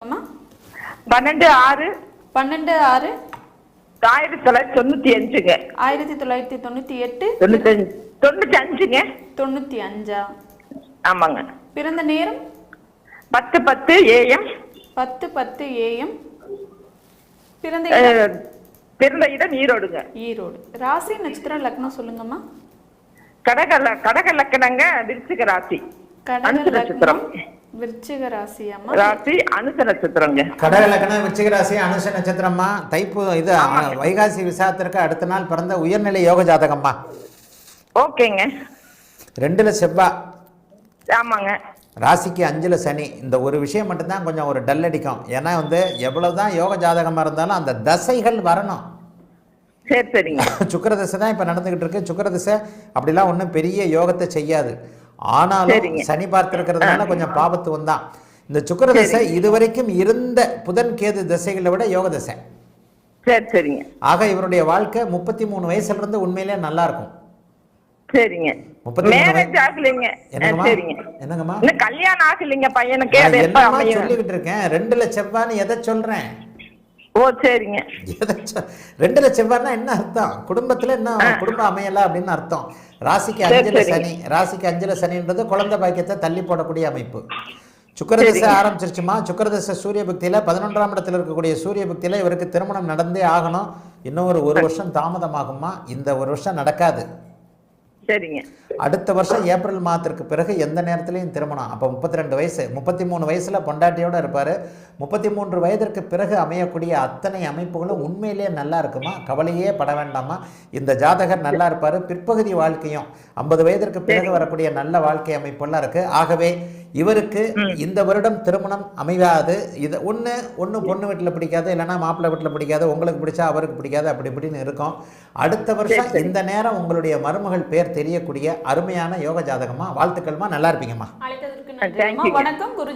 அம்மா 12/6 12/6 1995ங்க. 1998 95ங்க. 95 ஆமாங்க. பிறந்த நேரம் 10:10 AM. 10:10 AM பிறந்த பிறந்த இடம் ஈரோடுங்க. ஈரோடு. ராசி நட்சத்திரம் லக்னம் சொல்லுங்கம்மா. கடக லக்கணங்க. விருச்சிக ராசி. கடக லக்னம் விருச்சிக ராசி. அம்மா ராசி அனுச நட்சத்திரங்க. கடக லக்னம் விருச்சிக ராசி அனுச நட்சத்திரம்மா. தைப்பு இது வைகாசி விசாகத்திற்கு அடுத்த நாள் பிறந்த உயர்நிலை யோக ஜாதகம்மா. ஓகேங்க. 2ல் செவ்வாய். ஆமாங்க. ராசிக்கு 5ல் சனி. இந்த ஒரு விஷயம் மட்டும்தான் கொஞ்சம் ஒரு டல் அடிக்கும். ஏன்னா எவ்வளவுதான் யோக ஜாதகமாக இருந்தாலும் அந்த தசைகள் வரணும். சரி சரிங்க. சுக்கிர தசை தான் இப்போ நடந்துகிட்டு இருக்கு. சுக்கிர தசை அப்படிலாம் ஒன்றும் பெரிய யோகத்தை செய்யாது. ஆனாலும் சனி பார்த்திருக்கிறதுனால கொஞ்சம் பாபத்துவம் தான். இந்த சுக்கிர தசை இதுவரைக்கும் இருந்த புதன் கேது தசைகளை விட யோக தசை. சரி சரிங்க. ஆக இவருடைய வாழ்க்கை 33 வயசுல இருந்து உண்மையிலே நல்லா இருக்கும். சரிங்க. மேரேஜ் ஆகலைங்க. சரிங்க. என்னங்கம்மா இன்னும் கல்யாணம் ஆகலைங்க பையனுக்கு. என்னம்மா சொல்லிக்கிட்டு இருக்கேன்? 2ல் செவ்வாய்னு எதை சொல்றேன்? ஓ சரிங்க. 2ல் செவ்வாய்னா என்ன அர்த்தம்? குடும்பத்துல என்ன குடும்பம் அமையல அப்படின்னு அர்த்தம். ராசிக்கு 5ல் சனி. ராசிக்கு 5ல் சனின்றது குழந்தை பாக்கியத்தை தள்ளி போடக்கூடிய அமைப்பு. சுக்கிரதசை ஆரம்பிச்சிருச்சுமா. சுக்கிரதசை சூரிய பக்தியில 11ஆம் இடத்துல இருக்கக்கூடிய சூரிய பக்தியில இவருக்கு திருமணம் நடந்தே ஆகணும். இன்னும் ஒரு வருஷம் தாமதமாகுமா. இந்த ஒரு வருஷம் நடக்காது. சரிங்க. அடுத்த வருஷம் ஏப்ரல் மாதத்திற்கு பிறகு எந்த நேரத்திலையும் திருமணம். அப்போ 32 வயசு. 33 வயசுல பொண்டாட்டியோட இருப்பாரு. 33 வயதிற்கு பிறகு அமையக்கூடிய அத்தனை அமைப்புகளும் உண்மையிலேயே நல்லா இருக்குமா. கவலையே பட வேண்டாமா. இந்த ஜாதகர் நல்லா இருப்பாரு. பிற்பகுதி வாழ்க்கையும் 50 வயதிற்கு பிறகு வரக்கூடிய நல்ல வாழ்க்கை அமைப்பெல்லாம் இருக்கு. ஆகவே இவருக்கு இந்த வருடம் திருமணம் அமையாது. இது ஒன்று பொண்ணு வீட்டில் பிடிக்காது, இல்லைன்னா மாப்பிள்ளை வீட்டில் பிடிக்காது, உங்களுக்கு பிடிச்சா அவருக்கு பிடிக்காது, அப்படி இப்படின்னு இருக்கும். அடுத்த வருஷம் இந்த நேரம் உங்களுடைய மருமகள் பேர் தெரியக்கூடிய அருமையான யோக ஜாதகமா. வாழ்த்துக்கள்மா. நல்லா இருப்பீங்கம்மா. அழைத்ததற்கு நன்றி. வணக்கம் குரு.